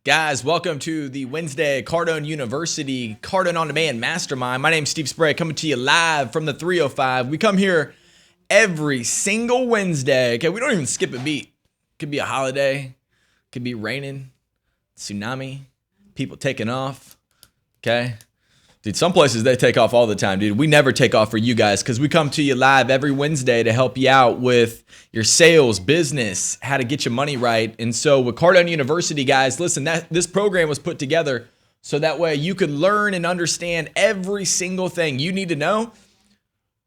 Guys, welcome to the Wednesday Cardone University Cardone On Demand Mastermind. My name's Steve Spray, coming to you live from the 305. We come here every single Wednesday. Okay, we don't even skip a beat. Could be a holiday, could be raining, tsunami, people taking off. Okay, dude, some places they take off all the time, dude. We never take off for you guys because we come to you live every Wednesday to help you out with your sales, business, how to get your money right. And so with Cardone University, guys, listen, this program was put together so that way you could learn and understand every single thing you need to know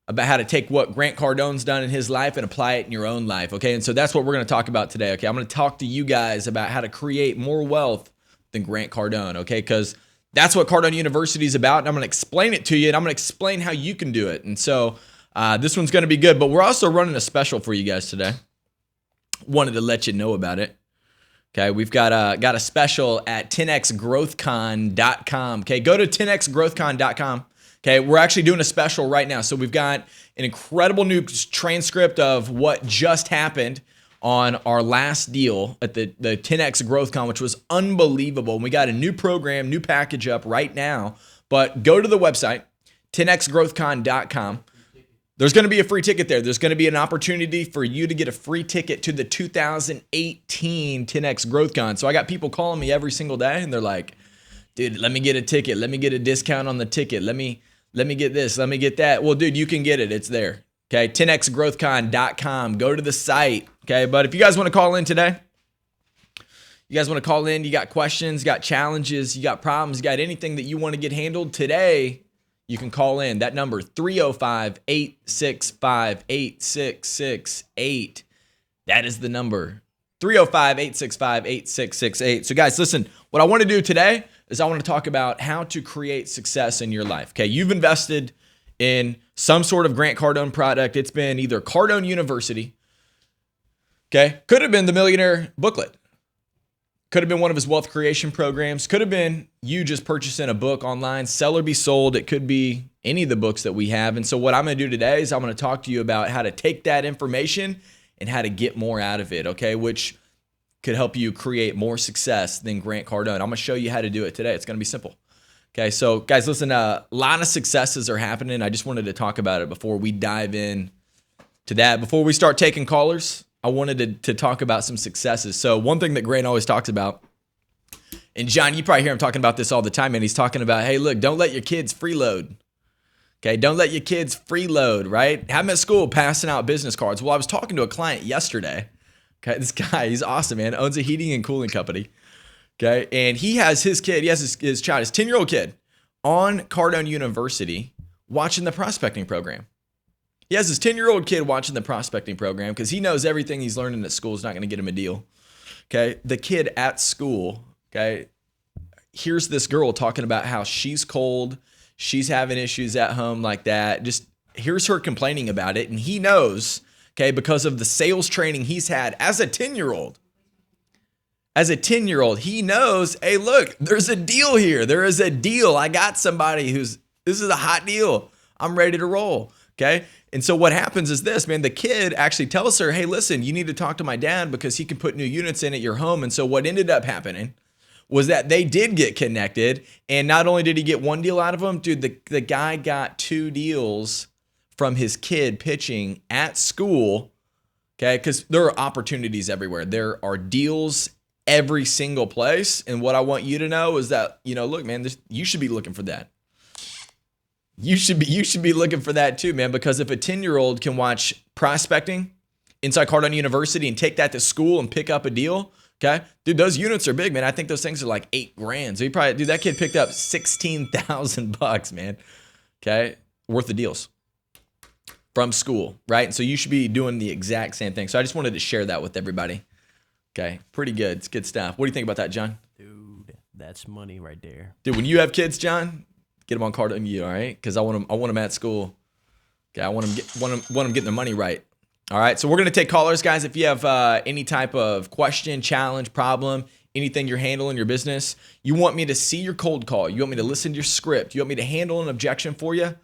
about how to take what Grant Cardone's done in his life and apply it in your own life, okay? And so that's what we're going to talk about today, okay? I'm going to talk to you guys about how to create more wealth than Grant Cardone, okay? Because that's what Cardone University is about, and I'm going to explain it to you, and I'm going to explain how you can do it. And so this one's going to be good, but we're also running a special for you guys today. Wanted to let you know about it. Okay, we've got a special at 10xgrowthcon.com. Okay, go to 10xgrowthcon.com. Okay, we're actually doing a special right now. So we've got an incredible new transcript of what just happened on our last deal at the 10X GrowthCon, which was unbelievable. And we got a new program, new package up right now. But go to the website, 10xgrowthcon.com. There's going to be a free ticket there. There's going to be an opportunity for you to get a free ticket to the 2018 10X GrowthCon. So I got people calling me every single day, and they're like, dude, let me get a ticket. Let me get a discount on the ticket. Let me get this. Let me get that. Well, dude, you can get it. It's there. Okay, 10xgrowthcon.com. Go to the site. Okay, but if you guys want to call in today, you got questions, you got challenges, you got problems, you got anything that you want to get handled today, you can call in. That number, 305-865-8668. That is the number, 305-865-8668. So guys, listen, what I want to do today is I want to talk about how to create success in your life. Okay, you've invested in some sort of Grant Cardone product. It's been either Cardone University, okay, could have been the Millionaire Booklet, could have been one of his wealth creation programs, could have been you just purchasing a book online, Sell or Be Sold. It could be any of the books that we have. And so what I'm going to do today is I'm going to talk to you about how to take that information and how to get more out of it, okay, which could help you create more success than Grant Cardone. I'm going to show you how to do it today. It's going to be simple. Okay, so guys, listen, a lot of successes are happening. I just wanted to talk about it before we dive in to that. Before we start taking callers, I wanted to talk about some successes. So one thing that Grant always talks about, and John, you probably hear him talking about this all the time, and he's talking about, hey, look, don't let your kids freeload. Okay, don't let your kids freeload, right? Have them at school passing out business cards. Well, I was talking to a client yesterday. Okay, this guy, he's awesome, man, owns a heating and cooling company. Okay, and he has his kid, his child, his 10-year-old kid on Cardone University watching the prospecting program. He has his 10-year-old kid watching the prospecting program because he knows everything he's learning at school is not going to get him a deal. Okay, the kid at school, okay, here's this girl talking about how she's cold, she's having issues at home like that. Just here's her complaining about it, and he knows, okay, because of the sales training he's had as a 10-year-old. As a 10-year-old, he knows, hey, look, there's a deal here. There is a deal. I got somebody this is a hot deal. I'm ready to roll, okay? And so what happens is this, man, the kid actually tells her, hey, listen, you need to talk to my dad because he can put new units in at your home. And so what ended up happening was that they did get connected. And not only did he get one deal out of them, dude, the guy got 2 deals from his kid pitching at school, okay? Because there are opportunities everywhere. There are deals every single place. And what I want you to know is that, look, man, you should be looking for that. You should be looking for that too, man, because if a 10-year-old can watch prospecting inside Cardone University and take that to school and pick up a deal, okay? Dude, those units are big, man. I think those things are like $8,000. So that kid picked up $16,000, man. Okay? Worth of deals from school, right? And so you should be doing the exact same thing. So I just wanted to share that with everybody. Okay, pretty good. It's good stuff. What do you think about that, John? Dude, that's money right there. Dude, when you have kids, John, get them on Cardone, all right? Because I want them at school. Okay, I want them getting their money right. All right, so we're gonna take callers, guys. If you have any type of question, challenge, problem, anything you're handling in your business, you want me to see your cold call, you want me to listen to your script, you want me to handle an objection for you,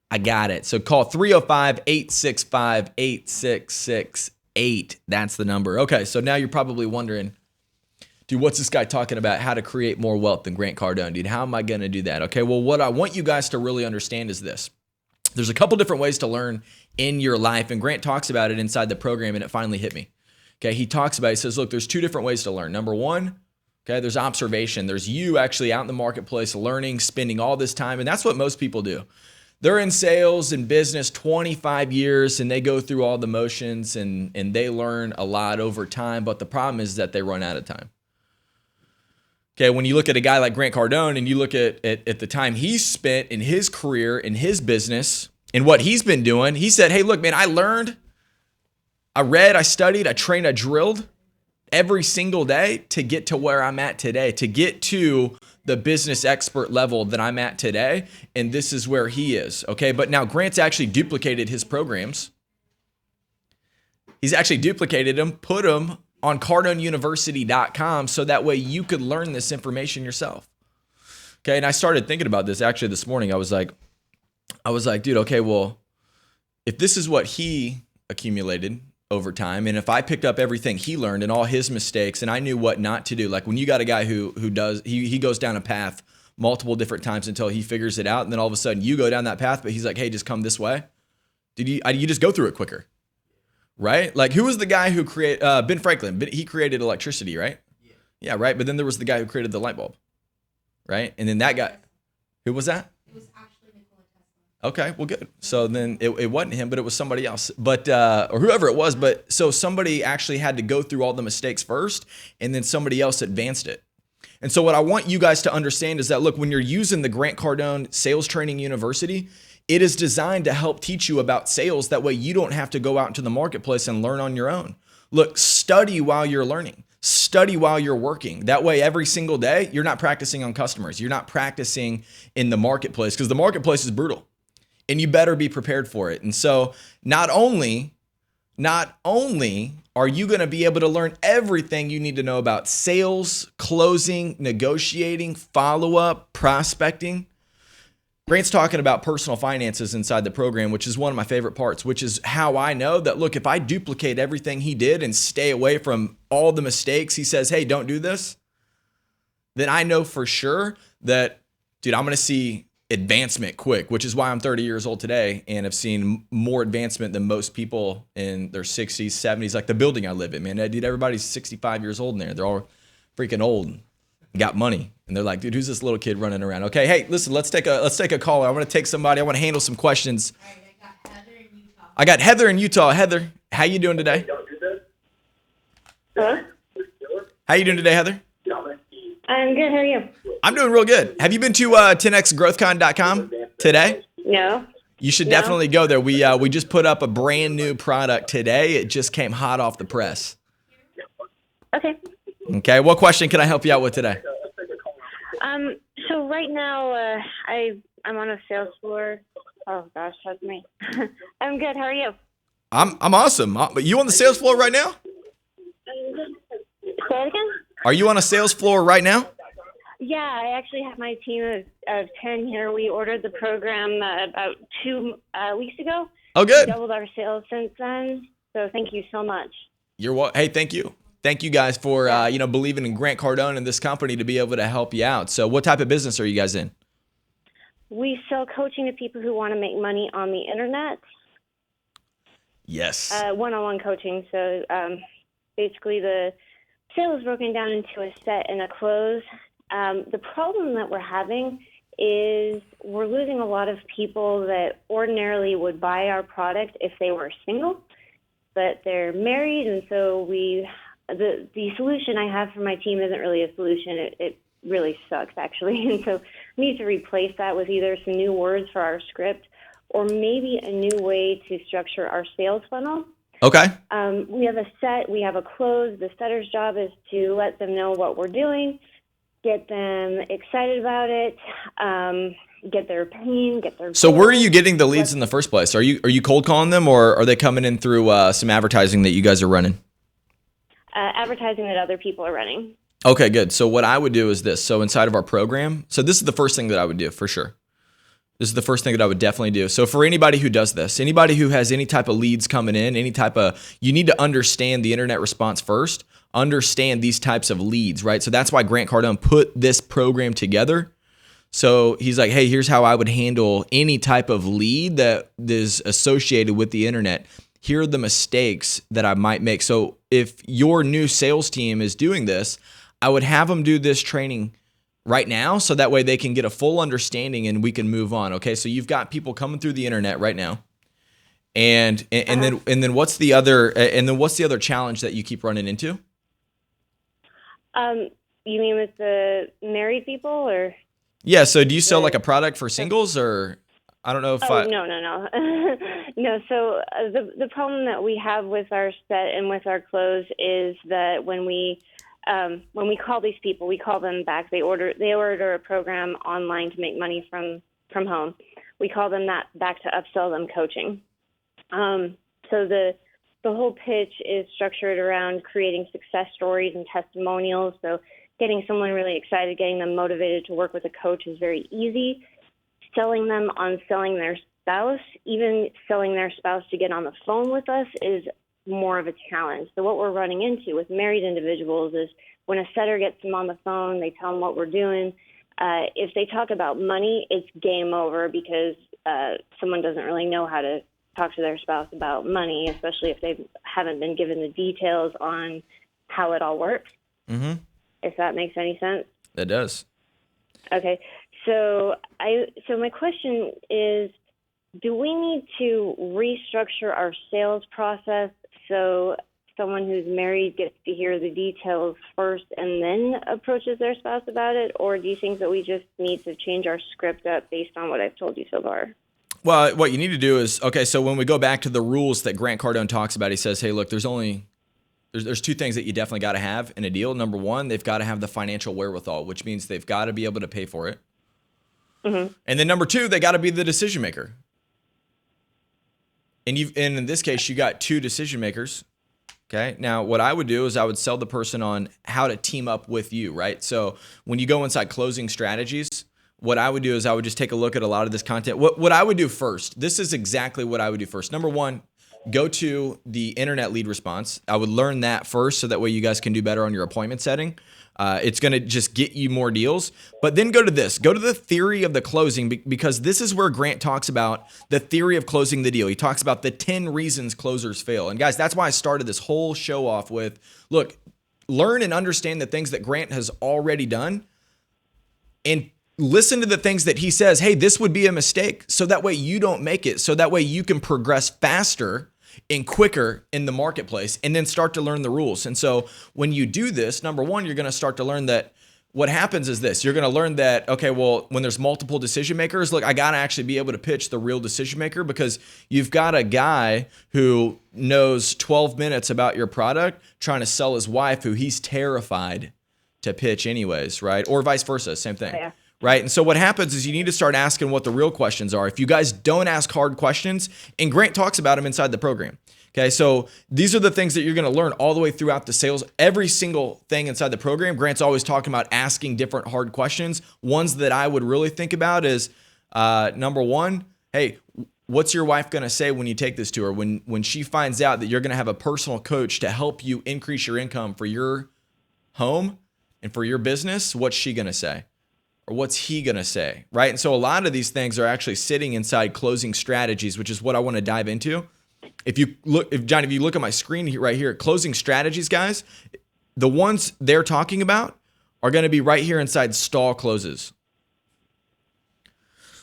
I got it. So call 305-865-8668. That's the number. Okay, so now you're probably wondering, dude, what's this guy talking about? How to create more wealth than Grant Cardone, dude? How am I going to do that? Okay, well, what I want you guys to really understand is this. There's a couple different ways to learn in your life, and Grant talks about it inside the program, and it finally hit me. Okay, he says, look, there's two different ways to learn. Number one, okay, there's observation. There's you actually out in the marketplace learning, spending all this time, and that's what most people do. They're in sales and business 25 years, and they go through all the motions, and they learn a lot over time, but the problem is that they run out of time. Okay, when you look at a guy like Grant Cardone and you look at the time he's spent in his career, in his business, and what he's been doing, he said, hey, look, man, I learned, I read, I studied, I trained, I drilled every single day to get to where I'm at today, to get to the business expert level that I'm at today, and this is where he is, okay? But now Grant's actually duplicated his programs. He's actually duplicated them, put them on CardoneUniversity.com so that way you could learn this information yourself. Okay, and I started thinking about this actually this morning. I was like, dude, okay, well, if this is what he accumulated over time, and if I picked up everything he learned and all his mistakes, and I knew what not to do, like when you got a guy who goes down a path multiple different times until he figures it out, and then all of a sudden you go down that path, but he's like, hey, just come this way. You just go through it quicker. Right? Like, who was the guy who created, Ben Franklin, he created electricity, right? Yeah, right? But then there was the guy who created the light bulb, right? And then that guy, who was that? It was actually Nikola Tesla. Okay, well, good. So then it wasn't him, but it was somebody else, but or whoever it was. But so somebody actually had to go through all the mistakes first, and then somebody else advanced it. And so what I want you guys to understand is that, look, when you're using the Grant Cardone Sales Training University, it is designed to help teach you about sales. That way you don't have to go out into the marketplace and learn on your own. Look, study while you're learning. Study while you're working. That way every single day, you're not practicing on customers. You're not practicing in the marketplace because the marketplace is brutal and you better be prepared for it. And so not only are you going to be able to learn everything you need to know about sales, closing, negotiating, follow-up, prospecting, Grant's talking about personal finances inside the program, which is one of my favorite parts, which is how I know that, look, if I duplicate everything he did and stay away from all the mistakes, he says, hey, don't do this, then I know for sure that, dude, I'm going to see advancement quick, which is why I'm 30 years old today and have seen more advancement than most people in their 60s, 70s, like the building I live in, man. Dude, everybody's 65 years old in there. They're all freaking old and got money. And they're like, dude, who's this little kid running around? Okay, hey, listen, let's take a call. I want to take somebody. I want to handle some questions. All right, I got Heather in Utah. I got Heather in Utah. Heather, how you doing today? Huh? How you doing today, Heather? I'm good. How are you? I'm doing real good. Have you been to 10xgrowthcon.com today? No. You should No. definitely go there. We just put up a brand new product today. It just came hot off the press. Okay. Okay, what question can I help you out with today? So right now, I'm on a sales floor. Oh gosh, that's me. I'm good. How are you? I'm awesome. But you on the sales floor right now? Say it again? Are you on a sales floor right now? Yeah, I actually have my team of 10 here. We ordered the program about 2 weeks ago. Oh, We good. doubled our sales since then. So thank you so much. Hey, thank you. Thank you guys for believing in Grant Cardone and this company to be able to help you out. So what type of business are you guys in? We sell coaching to people who want to make money on the internet. Yes. One-on-one coaching. So basically the sale is broken down into a set and a close. The problem that we're having is we're losing a lot of people that ordinarily would buy our product if they were single, but they're married, and so the solution I have for my team isn't really a solution. It really sucks, actually, and so we need to replace that with either some new words for our script or maybe a new way to structure our sales funnel. Okay. We have a set, we have a close. The setter's job is to let them know what we're doing, get them excited about it, get their pain, get their So goals. where are you getting the leads in the first place? Are you cold calling them, or are they coming in through some advertising that you guys are running? Advertising that other people are running. Okay, good. So what I would do is this. So inside of our program, so this is the first thing that I would do for sure. This is the first thing that I would definitely do. So for anybody who does this, anybody who has any type of leads coming in, you need to understand the internet response first, understand these types of leads, right? So that's why Grant Cardone put this program together. So he's like, hey, here's how I would handle any type of lead that is associated with the internet. Here are the mistakes that I might make. So if your new sales team is doing this, I would have them do this training right now, so that way they can get a full understanding and we can move on. Okay, so you've got people coming through the internet right now, and then what's the other challenge that you keep running into? You mean with the married people, or? Yeah. So do you sell like a product for singles, or I don't know if no. No. So the problem that we have with our set and with our close is that when we call these people, we call them back. They order a program online to make money from home. We call them that back to upsell them coaching. So the whole pitch is structured around creating success stories and testimonials. So getting someone really excited, getting them motivated to work with a coach is very easy. Selling them on selling their spouse, even selling their spouse to get on the phone with us, is more of a challenge. So what we're running into with married individuals is when a setter gets them on the phone, they tell them what we're doing. If they talk about money, it's game over, because someone doesn't really know how to talk to their spouse about money, especially if they haven't been given the details on how it all works. Mm-hmm. If that makes any sense. It does. Okay. So my question is, do we need to restructure our sales process so someone who's married gets to hear the details first and then approaches their spouse about it? Or do you think that we just need to change our script up based on what I've told you so far? Well, what you need to do is, okay, so when we go back to the rules that Grant Cardone talks about, he says, hey, look, there's two things that you definitely got to have in a deal. Number one, they've got to have the financial wherewithal, which means they've got to be able to pay for it. Mm-hmm. And then number two, they got to be the decision maker. And in this case, you got two decision makers. Okay. Now, what I would do is I would sell the person on how to team up with you, right? So when you go inside closing strategies, what I would do is I would just take a look at a lot of this content. What I would do first, this is exactly what I would do first. Number one, go to the internet lead response. I would learn that first, so that way you guys can do better on your appointment setting. It's going to just get you more deals. But then go to the theory of the closing, because this is where Grant talks about the theory of closing the deal. He talks about the 10 reasons closers fail. And guys, that's why I started this whole show off with, look, learn and understand the things that Grant has already done, and listen to the things that he says, hey, this would be a mistake, so that way you don't make it, so that way you can progress faster and quicker in the marketplace, and then start to learn the rules. And so when you do this, number one, you're going to start to learn that what happens is this. You're going to learn that, okay, well, when there's multiple decision makers, look, I got to actually be able to pitch the real decision maker, because you've got a guy who knows 12 minutes about your product trying to sell his wife, who he's terrified to pitch anyways, right? Or vice versa, same thing. Yeah. Right. And so what happens is you need to start asking what the real questions are. If you guys don't ask hard questions, and Grant talks about them inside the program. Okay. So these are the things that you're going to learn all the way throughout the sales. Every single thing inside the program, Grant's always talking about asking different hard questions. Ones that I would really think about is number one, hey, what's your wife going to say when you take this to her? When she finds out that you're going to have a personal coach to help you increase your income for your home and for your business, what's she going to say? Or what's he going to say, right? And so a lot of these things are actually sitting inside closing strategies, which is what I want to dive into. If you look at my screen right here, closing strategies, guys, the ones they're talking about are going to be right here inside stall closes.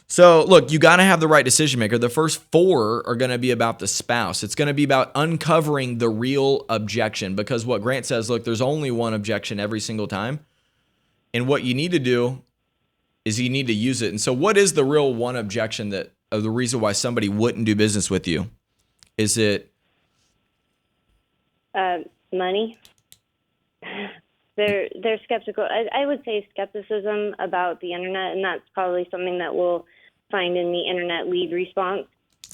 So look, you got to have the right decision maker. The first 4 are going to be about the spouse. It's going to be about uncovering the real objection, because what Grant says, look, there's only one objection every single time. And what you need to do is you need to use it. And so what is the real one objection the reason why somebody wouldn't do business with you? Is it money? They're skeptical. I would say skepticism about the internet, and that's probably something that we'll find in the internet lead response.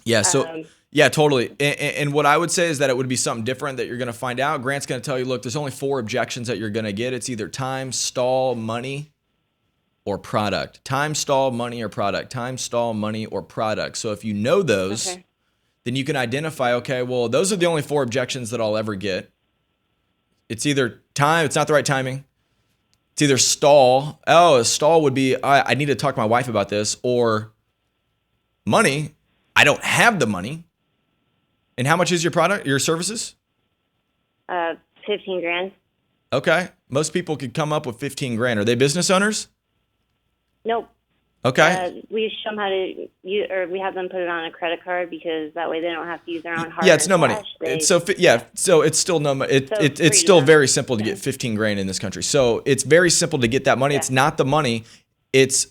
Yeah. So yeah, totally. And what I would say is that it would be something different that you're going to find out. Grant's going to tell you, look, there's only 4 objections that you're going to get. It's either time, stall, money, or product. Time, stall, money, or product. Time, stall, money, or product. So if you know those, then you can identify, okay, well, those are the only 4 objections that I'll ever get. It's either time, it's not the right timing. It's either stall. Oh, a stall would be, I need to talk to my wife about this. Or money, I don't have the money. And how much is your product, your services? 15 grand. Okay. Most people could come up with 15 grand. Are they business owners? Nope. Okay. We show them how to use, or we have them put it on a credit card because that way they don't have to use their own hard. Yeah, it's no money. So it's still no money. It's still very simple to get 15 grand in this country. So it's very simple to get that money. Yeah. It's not the money. It's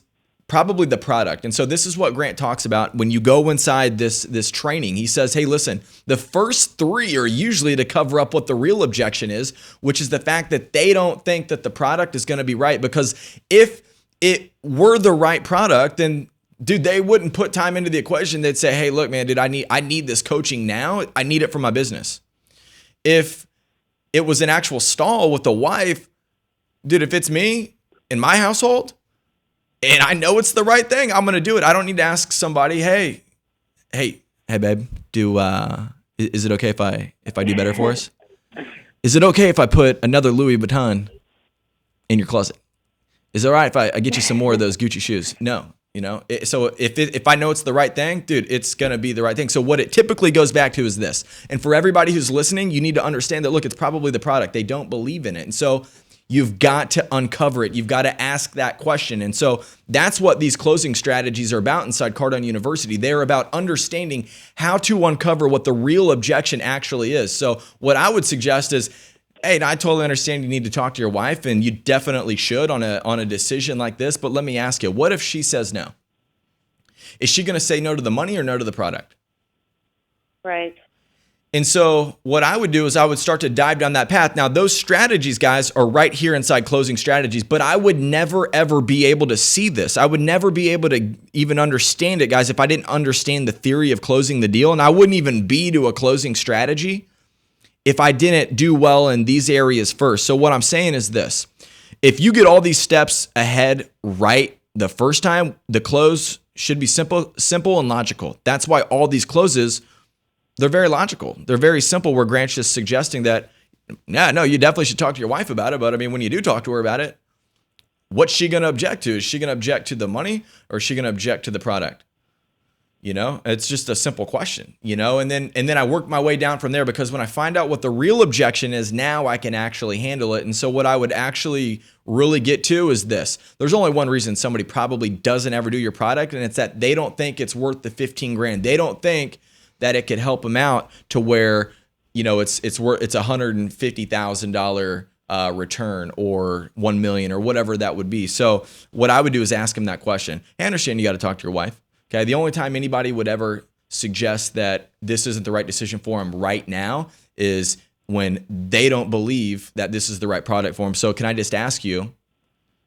probably the product. And so this is what Grant talks about when you go inside this training. He says, hey, listen, the first 3 are usually to cover up what the real objection is, which is the fact that they don't think that the product is going to be right. Because if it were the right product, then dude, they wouldn't put time into the equation. They'd say, hey, look, man, dude, I need this coaching now. I need it for my business. If it was an actual stall with the wife, dude, if it's me in my household and I know it's the right thing, I'm going to do it. I don't need to ask somebody, hey, babe, is it okay if I do better for us? Is it okay if I put another Louis Vuitton in your closet? Is it all right if I get you some more of those Gucci shoes? No, so if I know it's the right thing, dude, it's going to be the right thing. So what it typically goes back to is this. And for everybody who's listening, you need to understand that, look, it's probably the product. They don't believe in it. And so you've got to uncover it. You've got to ask that question. And so that's what these closing strategies are about inside Cardone University. They're about understanding how to uncover what the real objection actually is. So what I would suggest is, hey, I totally understand you need to talk to your wife, and you definitely should on a decision like this. But let me ask you, what if she says no? Is she going to say no to the money or no to the product? Right. And so what I would do is I would start to dive down that path. Now, those strategies, guys, are right here inside Closing Strategies, but I would never, ever be able to see this. I would never be able to even understand it, guys, if I didn't understand the theory of closing the deal. And I wouldn't even be to a closing strategy if I didn't do well in these areas first. So what I'm saying is this. If you get all these steps ahead right the first time, the close should be simple and logical. That's why all these closes, they're very logical. They're very simple, where Grant's just suggesting that, yeah, no, you definitely should talk to your wife about it. But I mean, when you do talk to her about it, what's she going to object to? Is she going to object to the money, or is she going to object to the product? It's just a simple question, and then I work my way down from there, because when I find out what the real objection is, now I can actually handle it. And so what I would actually really get to is this. There's only one reason somebody probably doesn't ever do your product, and it's that they don't think it's worth the 15 grand. They don't think that it could help them out to where, it's worth, it's $150,000 return or 1 million or whatever that would be. So what I would do is ask them that question. I understand you got to talk to your wife. Okay, the only time anybody would ever suggest that this isn't the right decision for them right now is when they don't believe that this is the right product for them. So can I just ask you,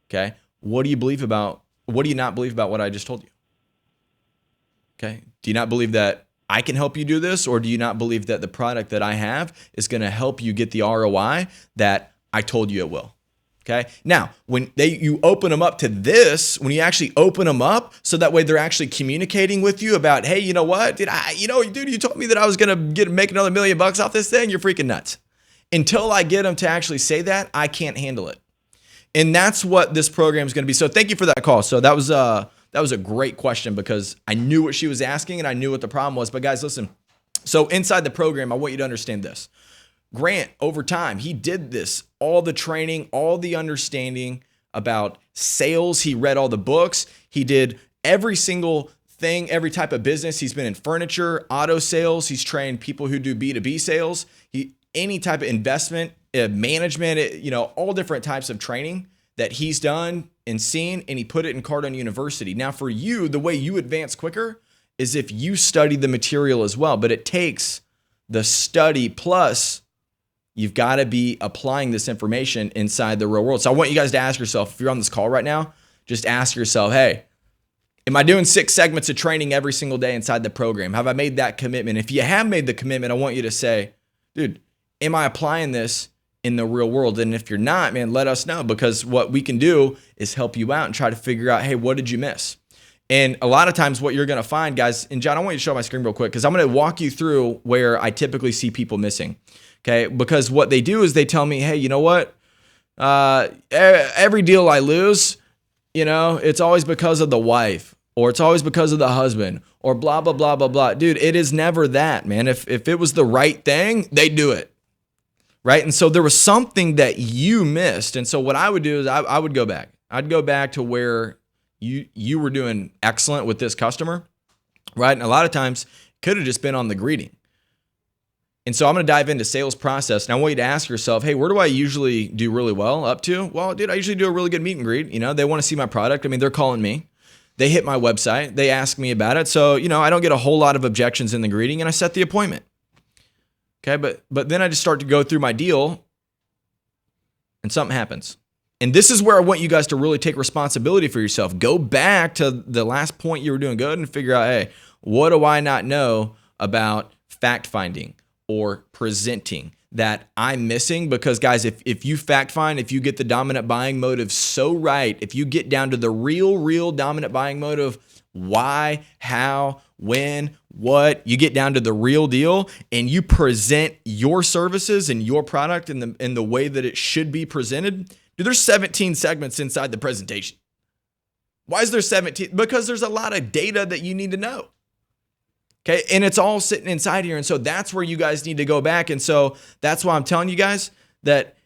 okay, what do you not believe about what I just told you? Okay, do you not believe that I can help you do this, or do you not believe that the product that I have is going to help you get the ROI that I told you it will? Okay. Now, when you open them up to this, when you actually open them up, so that way they're actually communicating with you about, hey, you know what? Dude, you told me that I was gonna make another $1 million off this thing. You're freaking nuts. Until I get them to actually say that, I can't handle it. And that's what this program is going to be. So thank you for that call. So that was a great question, because I knew what she was asking and I knew what the problem was. But guys, listen. So inside the program, I want you to understand this. Grant, over time, he did this, all the training, all the understanding about sales. He read all the books. He did every single thing, every type of business. He's been in furniture, auto sales. He's trained people who do B2B sales. Any type of investment, management, all different types of training that he's done and seen, and he put it in Cardone University. Now, for you, the way you advance quicker is if you study the material as well. But it takes the study plus you've got to be applying this information inside the real world. So I want you guys to ask yourself, if you're on this call right now, just ask yourself, hey, am I doing 6 segments of training every single day inside the program? Have I made that commitment? If you have made the commitment, I want you to say, dude, am I applying this in the real world? And if you're not, man, let us know, because what we can do is help you out and try to figure out, hey, what did you miss? And a lot of times what you're going to find, guys, and John, I want you to show my screen real quick, because I'm going to walk you through where I typically see people missing. Okay. Because what they do is they tell me, hey, you know what? Every deal I lose, it's always because of the wife, or it's always because of the husband, or blah, blah, blah, blah, blah. Dude, it is never that, man. If it was the right thing, they'd do it. Right. And so there was something that you missed. And so what I would do is I would go back. I'd go back to where you were doing excellent with this customer, right? And a lot of times it could have just been on the greeting. And so I'm going to dive into sales process. And I want you to ask yourself, hey, where do I usually do really well up to? Well, dude, I usually do a really good meet and greet. They want to see my product. I mean, they're calling me. They hit my website. They ask me about it. So, I don't get a whole lot of objections in the greeting, and I set the appointment. Okay. But then I just start to go through my deal and something happens. And this is where I want you guys to really take responsibility for yourself. Go back to the last point you were doing good and figure out, hey, what do I not know about fact finding or presenting that I'm missing? Because guys, if you fact find, if you get the dominant buying motive so right, if you get down to the real dominant buying motive, why, how, when, what, you get down to the real deal, and you present your services and your product in the way that it should be presented. Dude, there's 17 segments inside the presentation. Why is there 17? Because there's a lot of data that you need to know. Okay. And it's all sitting inside here. And so that's where you guys need to go back. And so that's why I'm telling you guys that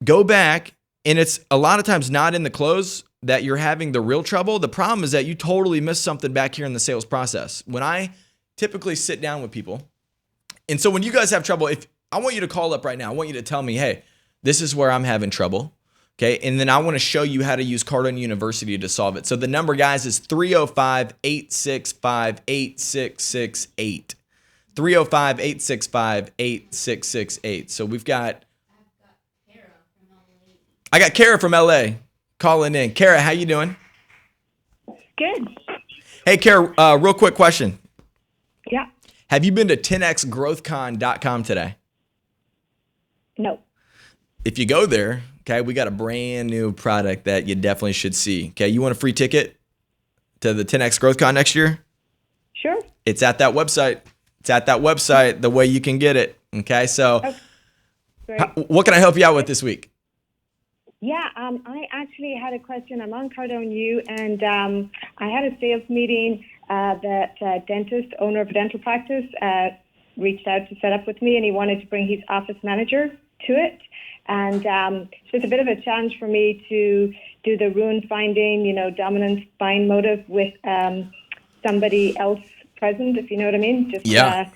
go back, and it's a lot of times not in the close that you're having the real trouble. The problem is that you totally missed something back here in the sales process. When I typically sit down with people, and so when you guys have trouble, if I want you to call up right now, I want you to tell me, hey, this is where I'm having trouble. Okay. And then I want to show you how to use Cardone University to solve it. So the number, guys, is 305-865-8668. 305-865-8668. So we've got, I got Kara from LA calling in. Kara, how you doing? Good. Hey, Kara, real quick question. Yeah. Have you been to 10xgrowthcon.com today? No. If you go there, okay, we got a brand new product that you definitely should see. Okay, you want a free ticket to the 10X GrowthCon next year? Sure. It's at that website. It's at that website, the way you can get it. Okay, so what can I help you out with this week? Yeah, I actually had a question. I'm on Cardone U, and I had a sales meeting that dentist, owner of a dental practice, reached out to set up with me, and he wanted to bring his office manager to it. And so it's a bit of a challenge for me to do the ruin finding, dominant buying motive with somebody else present, if you know what I mean. Just, yeah.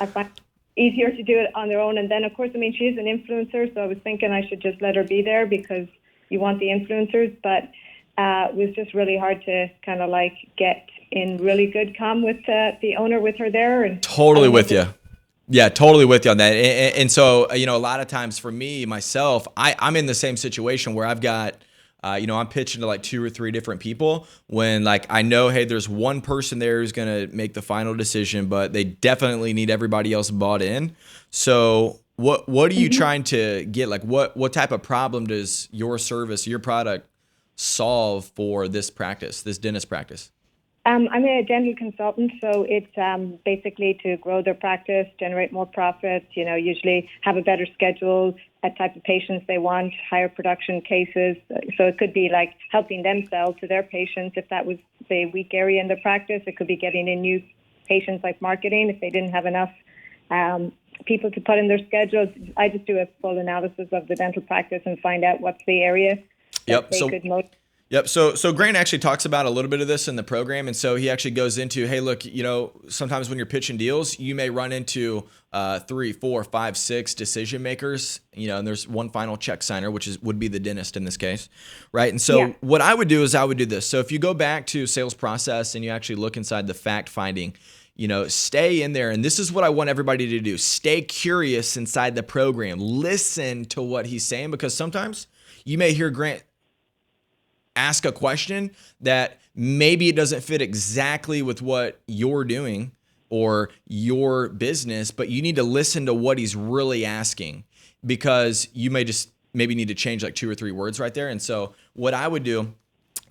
I find it easier to do it on their own. And then, of course, she is an influencer, so I was thinking I should just let her be there because you want the influencers. But it was just really hard to kind of get in really good comm with the owner with her there. And totally with you. Yeah, totally with you on that. And so, a lot of times for me, myself, I'm in the same situation where I've got, I'm pitching to 2 or 3 different people when I know, hey, there's one person there who's going to make the final decision, but they definitely need everybody else bought in. So what are you trying to get? What type of problem does your service, your product solve for this practice, this dentist practice? I'm a dental consultant, so it's basically to grow their practice, generate more profits, usually have a better schedule, a type of patients they want, higher production cases. So it could be helping them sell to their patients if that was the weak area in their practice. It could be getting in new patients, marketing, if they didn't have enough people to put in their schedules. I just do a full analysis of the dental practice and find out what's the area that they could motivate. Yep. So Grant actually talks about a little bit of this in the program. And so he actually goes into, hey, look, sometimes when you're pitching deals, you may run into 3, 4, 5, 6 decision makers, and there's one final check signer, which would be the dentist in this case. Right. And so what I would do is I would do this. So if you go back to sales process and you actually look inside the fact finding, stay in there. And this is what I want everybody to do. Stay curious inside the program. Listen to what he's saying, because sometimes you may hear Grant ask a question that maybe it doesn't fit exactly with what you're doing or your business, but you need to listen to what he's really asking, because you may just maybe need to change like 2 or 3 words right there. And so what I would do,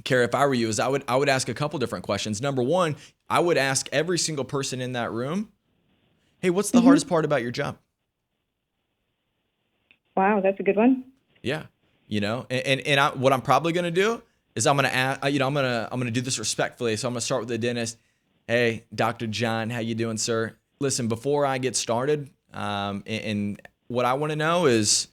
Kara, if I were you, is I would ask a couple different questions. Number one, I would ask every single person in that room, hey, what's the hardest part about your job? Wow, that's a good one. Yeah. What I'm probably going to do is I'm going to ask, I'm going to do this respectfully. So I'm going to start with the dentist. Hey, Dr. John, how you doing, sir? Listen, before I get started, and what I want to know is,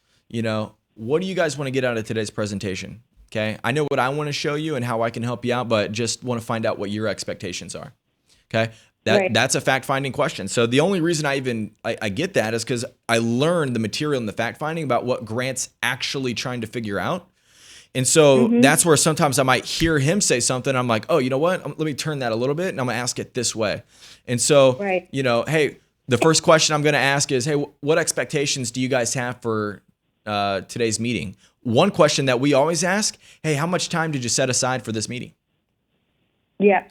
what do you guys want to get out of today's presentation? Okay. I know what I want to show you and how I can help you out, but just want to find out what your expectations are. Okay. That's a fact-finding question. So the only reason I get that is because I learned the material in the fact-finding about what Grant's actually trying to figure out. And so that's where sometimes I might hear him say something. I'm like, oh, you know what? Let me turn that a little bit and I'm going to ask it this way. And so, hey, the first question I'm going to ask is, hey, what expectations do you guys have for today's meeting? One question that we always ask, hey, how much time did you set aside for this meeting? Yeah.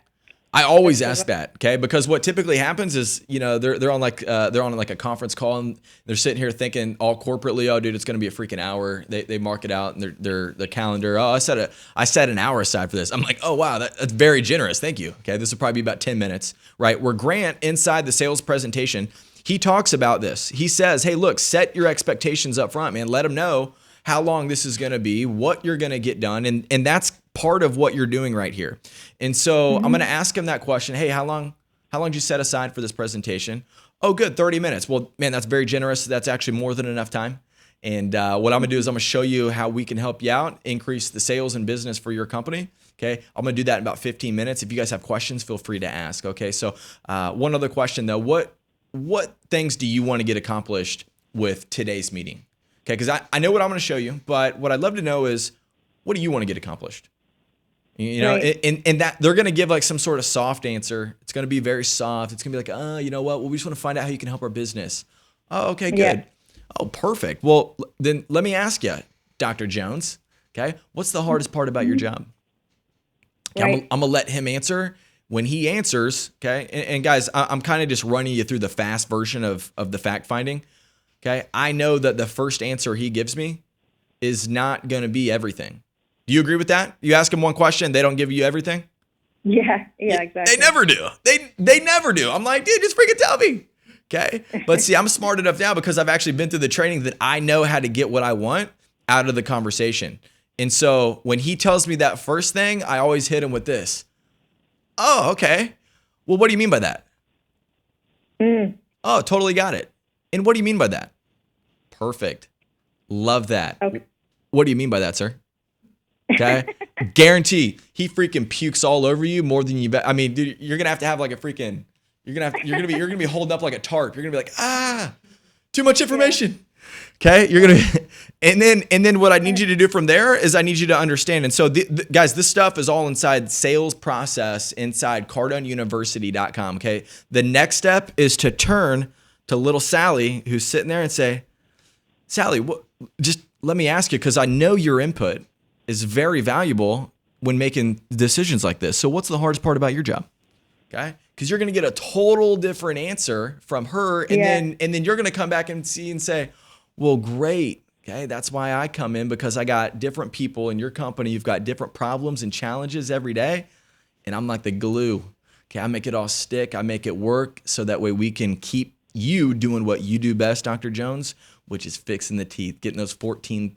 I always ask that, okay? Because what typically happens is, they're on like a conference call and they're sitting here thinking all corporately, oh, dude, it's going to be a freaking hour. They mark it out in their calendar. Oh, I set an hour aside for this. I'm like, oh wow, that's very generous. Thank you. Okay, this will probably be about 10 minutes, right? Where Grant inside the sales presentation, he talks about this. He says, hey, look, set your expectations up front, man. Let them know how long this is going to be, what you're going to get done. And that's part of what you're doing right here. And so I'm going to ask him that question. Hey, how long did you set aside for this presentation? Oh, good. 30 minutes. Well, man, that's very generous. That's actually more than enough time. And what I'm going to do is I'm going to show you how we can help you out, increase the sales and business for your company. Okay. I'm going to do that in about 15 minutes. If you guys have questions, feel free to ask. Okay. So one other question though, what things do you want to get accomplished with today's meeting? Okay, because I know what I'm going to show you, but what I'd love to know is, what do you want to get accomplished? Right. And that they're going to give like some sort of soft answer. It's going to be very soft. It's going to be like, you know what? Well, we just want to find out how you can help our business. Oh, okay, good. Yeah. Oh, perfect. Well, then let me ask you, Dr. Jones, okay, what's the hardest part about your job? Okay, Right. I'm going to let him answer. When he answers, okay, and guys, I'm kind of just running you through the fast version of the fact finding. Okay, I know that the first answer he gives me is not going to be everything. Do you agree with that? You ask them one question, they don't give you everything? Yeah, exactly. They never do. They never do. I'm like, dude, just freaking tell me. Okay? But see, I'm smart enough now because I've actually been through the training that I know how to get what I want out of the conversation. And so when he tells me that first thing, I always hit him with this. Oh, okay. Well, what do you mean by that? Oh, totally got it. And what do you mean by that? Perfect. Love that. Okay. What do you mean by that, sir? Okay. Guarantee he freaking pukes all over you more than you bet. I mean, dude, you're going to have like a freaking, you're going to be holding up like a tarp. You're going to be like, too much information. Okay. You're going to, and then what I need you to do from there is I need you to understand. And so guys, this stuff is all inside sales process inside CardoneUniversity.com. Okay. The next step is to turn to little Sally who's sitting there and say, Sally, just let me ask you, because I know your input is very valuable when making decisions like this. So what's the hardest part about your job? Okay. Because you're going to get a total different answer from her. And then you're going to come back and say, well, great. Okay. That's why I come in, because I got different people in your company. You've got different problems and challenges every day. And I'm like the glue. Okay. I make it all stick. I make it work so that way we can keep you doing what you do best, Dr. Jones, which is fixing the teeth, getting those $14,000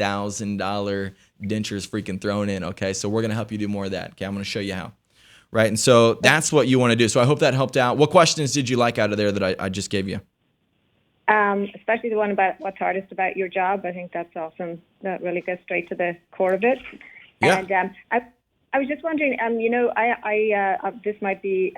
dentures freaking thrown in. Okay. So we're going to help you do more of that. Okay. I'm going to show you how. Right. And so that's what you want to do. So I hope that helped out. What questions did you like out of there that I just gave you? Especially the one about what's hardest about your job. I think that's awesome. That really goes straight to the core of it. Yeah. And I was just wondering, this might be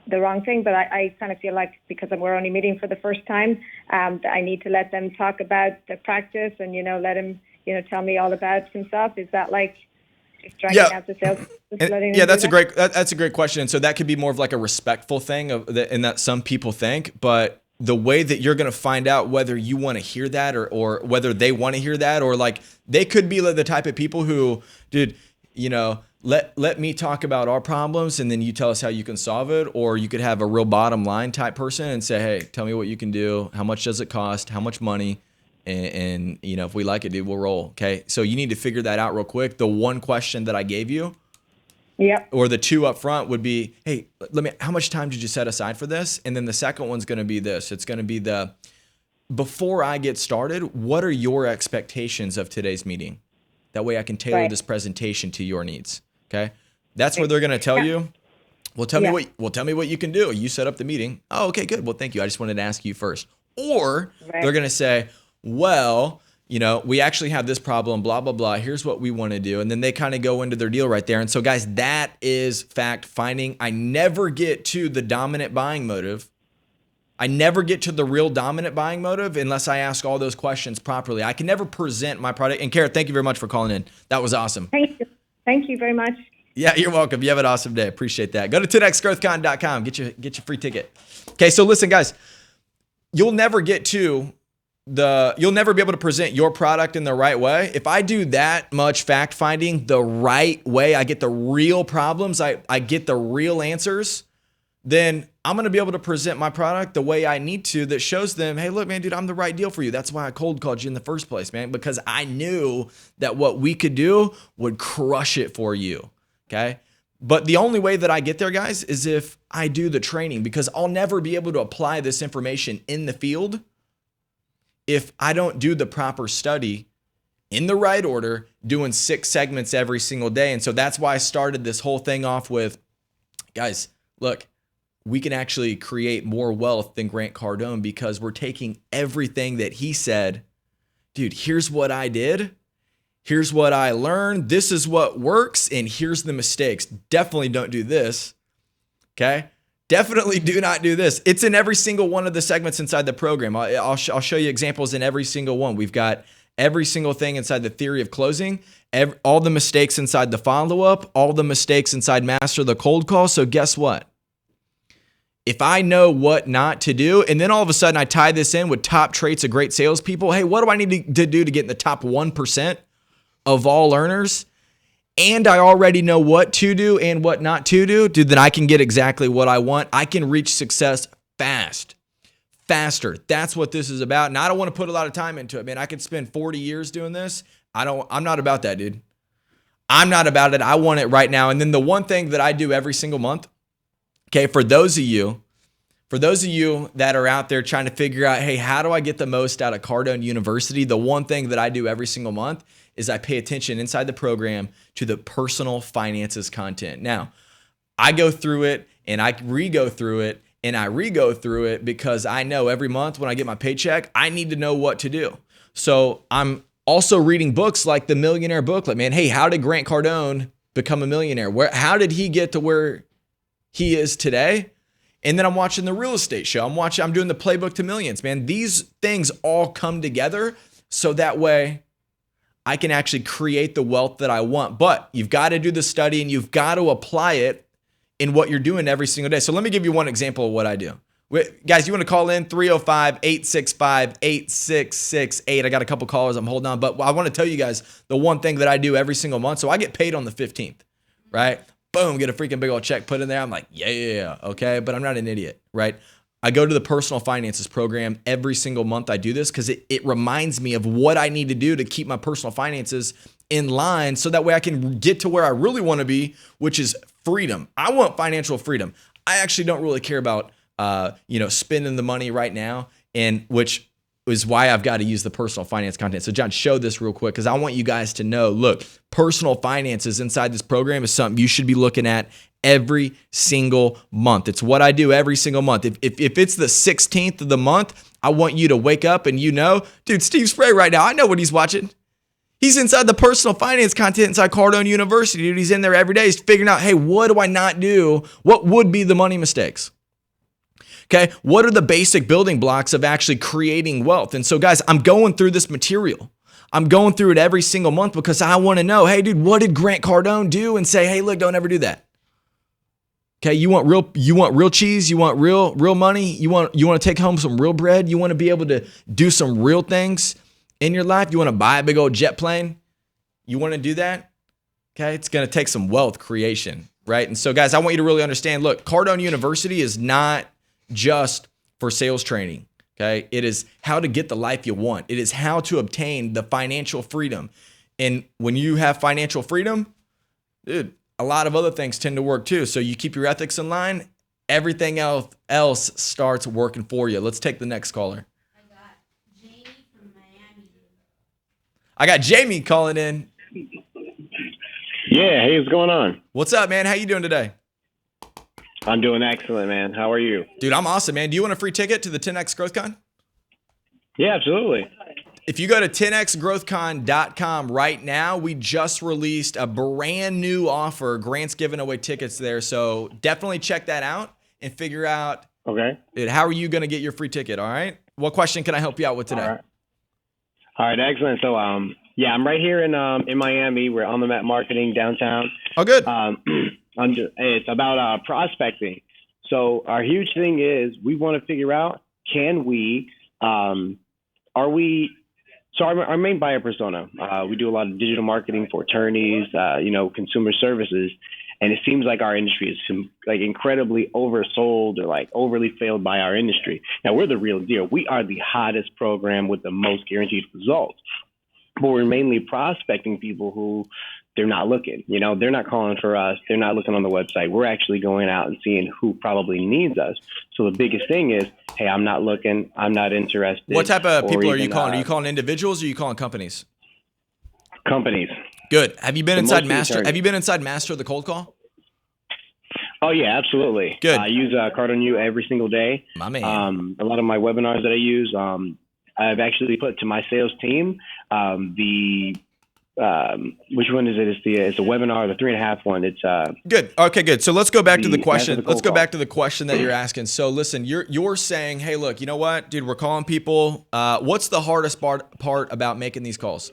the wrong thing, but I kind of feel like because we're only meeting for the first time, that I need to let them talk about the practice and, let him, tell me all about himself. Is that like just dragging out the sales? That's a great question. And so that could be more of like a respectful thing in that some people think, but the way that you're going to find out whether you want to hear that or whether they want to hear that, or like they could be the type of people who, dude, let me talk about our problems and then you tell us how you can solve it. Or you could have a real bottom line type person and say, hey, tell me what you can do. How much does it cost? How much money? And you know, if we like it, dude, we'll roll. Okay. So you need to figure that out real quick. The one question that I gave you, or the two up front would be, hey, how much time did you set aside for this? And then the second one's going to be this. It's going to be before I get started, what are your expectations of today's meeting? That way I can tailor this presentation to your needs. Okay. That's where they're going to tell you, well, tell me what you can do. You set up the meeting. Oh, okay, good. Well, thank you. I just wanted to ask you first. Or they're going to say, well, you know, we actually have this problem, blah, blah, blah. Here's what we want to do. And then they kind of go into their deal right there. And so guys, that is fact finding. I never get to the dominant buying motive. I never get to the real dominant buying motive unless I ask all those questions properly. I can never present my product. And Kara, thank you very much for calling in. That was awesome. Thank you. Thank you very much. Yeah, you're welcome. You have an awesome day. Appreciate that. Go to 10xgrowthcon.com. Get your free ticket. Okay, so listen, guys, you'll never be able to present your product in the right way. If I do that much fact finding the right way, I get the real problems, I get the real answers, then I'm going to be able to present my product the way I need to that shows them, hey, look, man, dude, I'm the right deal for you. That's why I cold called you in the first place, man, because I knew that what we could do would crush it for you. Okay. But the only way that I get there, guys, is if I do the training, because I'll never be able to apply this information in the field if I don't do the proper study in the right order, doing 6 segments every single day. And so that's why I started this whole thing off with, guys, look, we can actually create more wealth than Grant Cardone because we're taking everything that he said, dude, here's what I did. Here's what I learned. This is what works. And here's the mistakes. Definitely don't do this. Okay. Definitely do not do this. It's in every single one of the segments inside the program. I'll show you examples in every single one. We've got every single thing inside the theory of closing, all the mistakes inside the follow-up, all the mistakes inside master the cold call. So guess what? If I know what not to do, and then all of a sudden I tie this in with top traits of great salespeople, hey, what do I need to do to get in the top 1% of all earners? And I already know what to do and what not to do, dude, then I can get exactly what I want. I can reach success faster. That's what this is about. And I don't want to put a lot of time into it, man. I could spend 40 years doing this. I'm not about that, dude. I'm not about it. I want it right now. And then the one thing that I do every single month, okay, for those of you that are out there trying to figure out, hey, how do I get the most out of Cardone University? The one thing that I do every single month is I pay attention inside the program to the personal finances content. Now, I go through it and I re-go through it and I re-go through it because I know every month when I get my paycheck, I need to know what to do. So I'm also reading books like the Millionaire Booklet, man. Hey, how did Grant Cardone become a millionaire? How did he get to where he is today? And then I'm watching the real estate show. I'm doing the Playbook to Millions, man. These things all come together so that way I can actually create the wealth that I want. But you've got to do the study and you've got to apply it in what you're doing every single day. So let me give you one example of what I do. Guys, you want to call in 305-865-8668. I got a couple callers I'm holding on, but I want to tell you guys the one thing that I do every single month. So I get paid on the 15th, right? Boom, get a freaking big old check put in there. I'm like, yeah, okay, but I'm not an idiot, right? I go to the personal finances program every single month. I do this because it reminds me of what I need to do to keep my personal finances in line so that way I can get to where I really want to be, which is freedom. I want financial freedom. I actually don't really care about spending the money right now, and which is why I've got to use the personal finance content. So John, show this real quick because I want you guys to know, look, personal finances inside this program is something you should be looking at every single month. It's what I do every single month. If it's the 16th of the month, I want you to wake up and dude, Steve Spray right now, I know what he's watching. He's inside the personal finance content inside Cardone University. Dude, he's in there every day. He's figuring out, hey, what do I not do? What would be the money mistakes? Okay, what are the basic building blocks of actually creating wealth? And so guys, I'm going through this material. I'm going through it every single month because I want to know, hey dude, what did Grant Cardone do? And say, hey, look, don't ever do that. Okay, you want real cheese, you want real money, you want to take home some real bread, you want to be able to do some real things in your life, you want to buy a big old jet plane, you want to do that? Okay, it's going to take some wealth creation, right? And so guys, I want you to really understand, look, Cardone University is not just for sales training. Okay. It is how to get the life you want. It is how to obtain the financial freedom. And when you have financial freedom, dude, a lot of other things tend to work too. So you keep your ethics in line, everything else starts working for you. Let's take the next caller. I got Jamie from Miami. I got Jamie calling in. Yeah, hey, what's going on? What's up, man? How you doing today? I'm doing excellent, man. How are you? Dude, I'm awesome, man. Do you want a free ticket to the 10X GrowthCon? Yeah, absolutely. If you go to 10xgrowthcon.com right now, we just released a brand new offer. Grant's giving away tickets there. So definitely check that out and figure out Okay. how are you going to get your free ticket, all right? What question can I help you out with today? All right, excellent. So, yeah, I'm right here in Miami. We're on the Map Marketing downtown. Oh, good. It's about prospecting. So our huge thing is we want to figure out, can we, are we, so our main buyer persona, we do a lot of digital marketing for attorneys, consumer services. And it seems like our industry is like incredibly oversold or like overly failed by our industry. Now, we're the real deal. We are the hottest program with the most guaranteed results. But we're mainly prospecting people who they're not looking. They're not calling for us. They're not looking on the website. We're actually going out and seeing who probably needs us. So the biggest thing is, hey, I'm not looking. I'm not interested. What type of people are you calling? Are you calling individuals or are you calling companies? Companies. Good. Have you been inside Master? attorneys. Have you been inside Master of the Cold Call? Oh, yeah, absolutely. Good. I use Cardone U every single day. My man. A lot of my webinars that I use, I've actually put to my sales team which one is it? It's the webinar, the 3.5 one. It's good. Okay, good. So let's go back to the the question. cold Let's go call. back to the question that you're asking. So listen, you're saying, hey, look, you know what, dude, we're calling people. What's the hardest part about making these calls?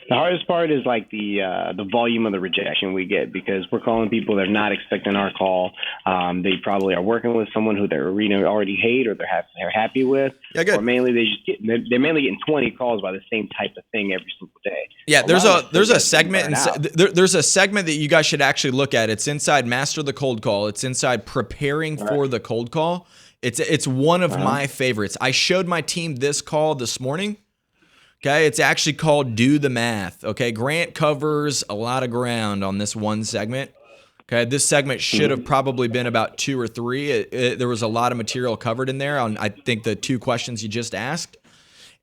The hardest part is like the volume of the rejection we get, because we're calling people that are not expecting our call. They probably are working with someone who they're already hate or they're happy with. Yeah, good. Or mainly they're mainly getting 20 calls by the same type of thing every single day. Yeah, there's a segment and there's a segment that you guys should actually look at. It's inside Master the Cold Call. It's inside Preparing for the Cold Call. It's one of my favorites. I showed my team this call this morning. Okay, it's actually called Do the Math. Okay, Grant covers a lot of ground on this one segment. Okay, this segment should have probably been about 2 or 3. There was a lot of material covered in there on, I think, the 2 questions you just asked.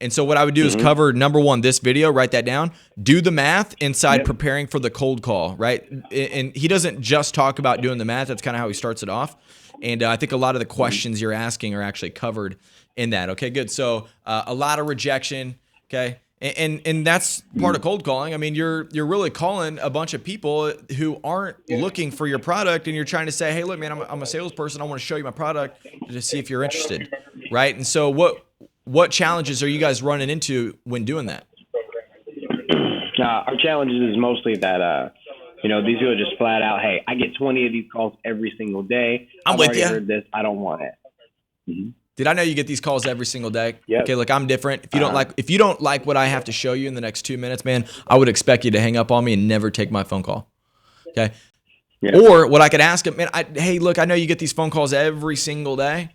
And so what I would do is cover, number 1, this video, write that down, do the math inside Preparing for the Cold Call, right? And he doesn't just talk about doing the math. That's kind of how he starts it off. And I think a lot of the questions you're asking are actually covered in that. Okay, good. So a lot of rejection. Okay. And that's part of cold calling. I mean, you're really calling a bunch of people who aren't looking for your product, and you're trying to say, hey, look, man, I'm a salesperson. I want to show you my product to see if you're interested. Right. And so what challenges are you guys running into when doing that? Our challenges is mostly that, these people are just flat out, hey, I get 20 of these calls every single day. I'm with already you. Heard this. I don't want it. Mm-hmm. Did I know you get these calls every single day? Yep. Okay, look, I'm different. If you don't like what I have to show you in the next 2 minutes, man, I would expect you to hang up on me and never take my phone call. Okay? Yeah. Or what I could ask him, man, hey, look, I know you get these phone calls every single day,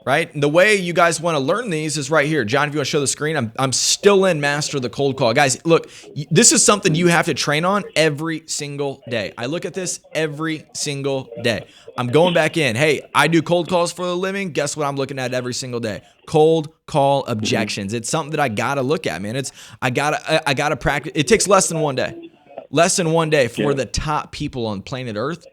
right? And the way you guys want to learn these is right here. John, if you want to show the screen, I'm still in Master the Cold Call. Guys, look, this is something you have to train on every single day. I look at this every single day. I'm going back in. Hey, I do cold calls for a living. Guess what I'm looking at every single day? Cold call objections. It's something that I gotta look at, man. I gotta practice. It takes less than 1 day. Less than 1 day for the top people on planet Earth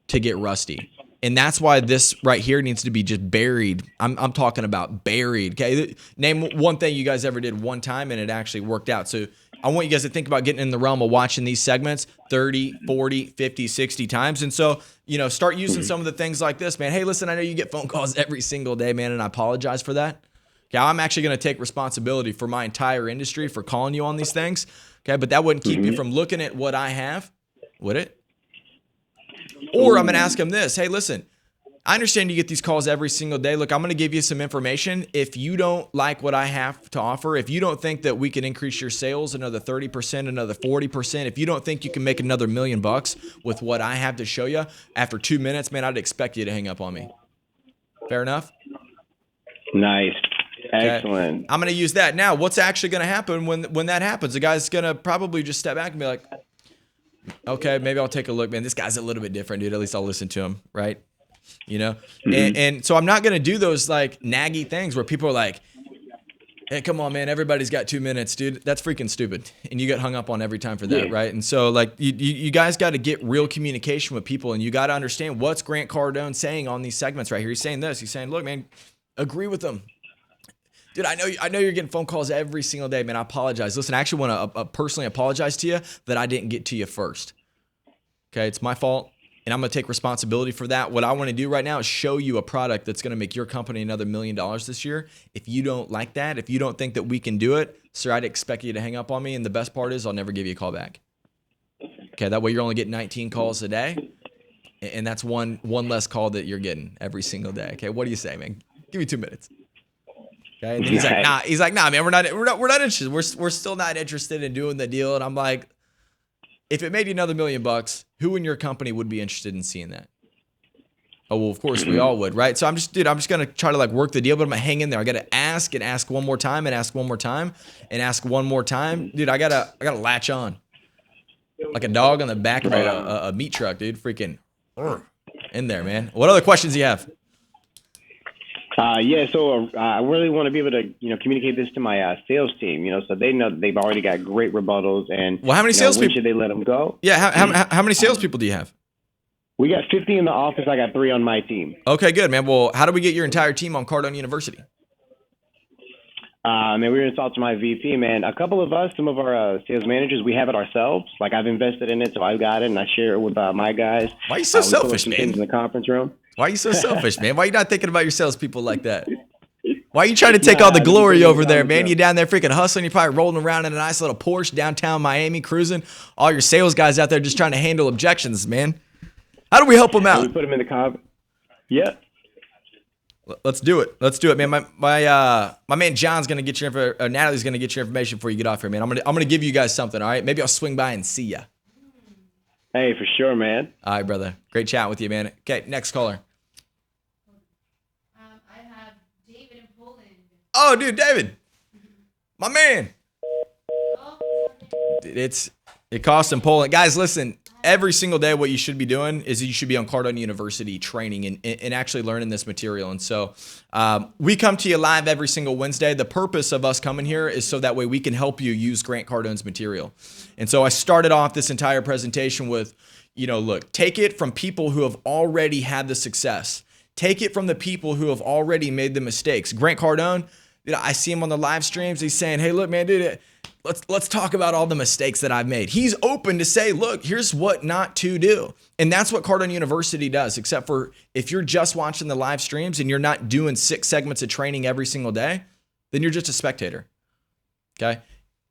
to get rusty. And that's why this right here needs to be just buried. I'm talking about buried. Okay. Name one thing you guys ever did one time and it actually worked out. So I want you guys to think about getting in the realm of watching these segments 30, 40, 50, 60 times. And so, start using some of the things like this, man. Hey, listen, I know you get phone calls every single day, man, and I apologize for that. Okay, I'm actually going to take responsibility for my entire industry for calling you on these things. Okay, but that wouldn't keep you from looking at what I have, would it? Or I'm going to ask them this. Hey, listen, I understand you get these calls every single day. Look, I'm going to give you some information. If you don't like what I have to offer, if you don't think that we can increase your sales another 30%, another 40%, if you don't think you can make another $1 million with what I have to show you, after 2 minutes, man, I'd expect you to hang up on me. Fair enough? Nice. Excellent. I'm going to use that. Now, what's actually going to happen when that happens? The guy's going to probably just step back and be like, okay, maybe I'll take a look, man. This guy's a little bit different, dude. At least I'll listen to him, right? You know? And so I'm not going to do those like naggy things where people are like, hey, come on, man. Everybody's got 2 minutes, dude. That's freaking stupid. And you get hung up on every time for that, right? And so like you guys got to get real communication with people, and you got to understand what's Grant Cardone saying on these segments right here. He's saying this. He's saying, look, man, agree with them. Dude, I know you're getting phone calls every single day, man. I apologize. Listen, I actually want to personally apologize to you that I didn't get to you first. Okay, it's my fault, and I'm going to take responsibility for that. What I want to do right now is show you a product that's going to make your company another $1 million this year. If you don't like that, if you don't think that we can do it, sir, I'd expect you to hang up on me, and the best part is I'll never give you a call back. Okay, that way you're only getting 19 calls a day, and that's one less call that you're getting every single day. Okay, what do you say, man? Give me 2 minutes. Okay, and he's like, nah, man, we're not interested. We're still not interested in doing the deal. And I'm like, if it made you another $1 million, who in your company would be interested in seeing that? Oh, well, of course we all would, right? So I'm just gonna try to like work the deal, but I'm gonna hang in there. I gotta ask and ask one more time and ask one more time and ask one more time, dude. I gotta latch on like a dog on the back of a meat truck, dude. Freaking in there, man. What other questions do you have? So I really want to be able to, communicate this to my sales team, so they know that they've already got great rebuttals. And well, how many salespeople? When should they let them go? Yeah, how many salespeople do you have? We got 50 in the office. I got 3 on my team. Okay, good, man. Well, how do we get your entire team on Cardone University? Man, we're going to talk to my VP, man. A couple of us, some of our sales managers, we have it ourselves. Like, I've invested in it, so I've got it, and I share it with my guys. Why are you so selfish, man? In the conference room. Why are you so selfish, man? Why are you not thinking about your salespeople like that? Why are you trying to take all the glory over there, man? You down there freaking hustling. You're probably rolling around in a nice little Porsche downtown Miami, cruising. All your sales guys out there just trying to handle objections, man. How do we help them out? We put them in the conference. Yeah. Let's do it, man. My man John's gonna get your Natalie's gonna get your information before you get off here, man. I'm gonna give you guys something. All right, maybe I'll swing by and see ya. Hey, for sure, man. All right, brother. Great chatting with you, man. Okay, next caller. I have David in Poland. Oh, dude, David, my man. It costs in Poland, guys. Listen. Every single day, what you should be doing is you should be on Cardone University training and actually learning this material. And so we come to you live every single Wednesday. The purpose of us coming here is so that way we can help you use Grant Cardone's material. And so I started off this entire presentation with, look, take it from people who have already had the success. Take it from the people who have already made the mistakes. Grant Cardone, I see him on the live streams. He's saying, hey, look, man, dude, let's talk about all the mistakes that I've made. He's open to say, look, here's what not to do. And that's what Cardone University does, except for if you're just watching the live streams and you're not doing 6 segments of training every single day, then you're just a spectator. Okay?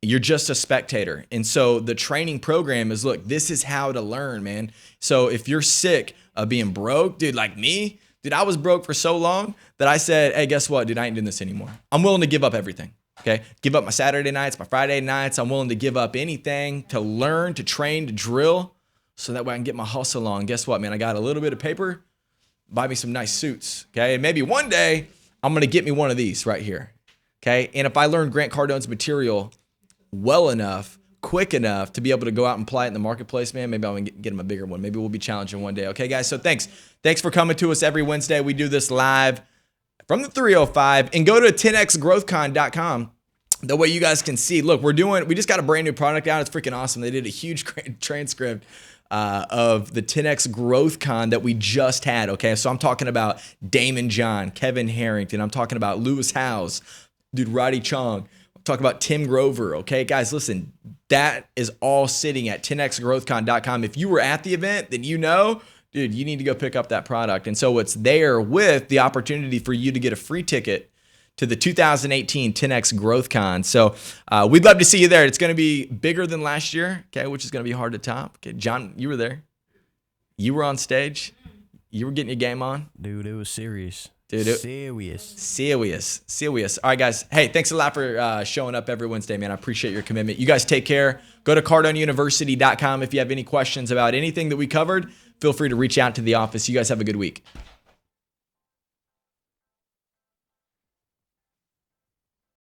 You're just a spectator. And so the training program is, look, this is how to learn, man. So if you're sick of being broke, dude, like me, dude, I was broke for so long that I said, hey, guess what, dude, I ain't doing this anymore. I'm willing to give up everything. Okay, give up my Saturday nights, my Friday nights. I'm willing to give up anything to learn, to train, to drill, so that way I can get my hustle on. Guess what, man? I got a little bit of paper. Buy me some nice suits. Okay, and maybe one day I'm gonna get me one of these right here. Okay, and if I learn Grant Cardone's material well enough, quick enough to be able to go out and apply it in the marketplace, man, maybe I'm gonna get him a bigger one. Maybe we'll be challenging one day. Okay, guys. So thanks for coming to us every Wednesday. We do this live from the 305, and go to 10xgrowthcon.com. That way you guys can see, look, we just got a brand new product out. It's freaking awesome. They did a huge transcript of the 10X Growth Con that we just had. Okay. So I'm talking about Damon John, Kevin Harrington. I'm talking about Lewis Howes, dude, Roddy Chong. I'm talking about Tim Grover. Okay, guys, listen, that is all sitting at 10xgrowthcon.com. If you were at the event, then dude, you need to go pick up that product. And so it's there with the opportunity for you to get a free ticket to the 2018 10X Growth Con. So we'd love to see you there. It's going to be bigger than last year, okay, which is going to be hard to top. Okay, John, you were there. You were on stage. You were getting your game on. Dude, it was serious. Dude, serious. All right, guys. Hey, thanks a lot for showing up every Wednesday, man. I appreciate your commitment. You guys take care. Go to cardoneuniversity.com if you have any questions about anything that we covered. Feel free to reach out to the office. You guys have a good week.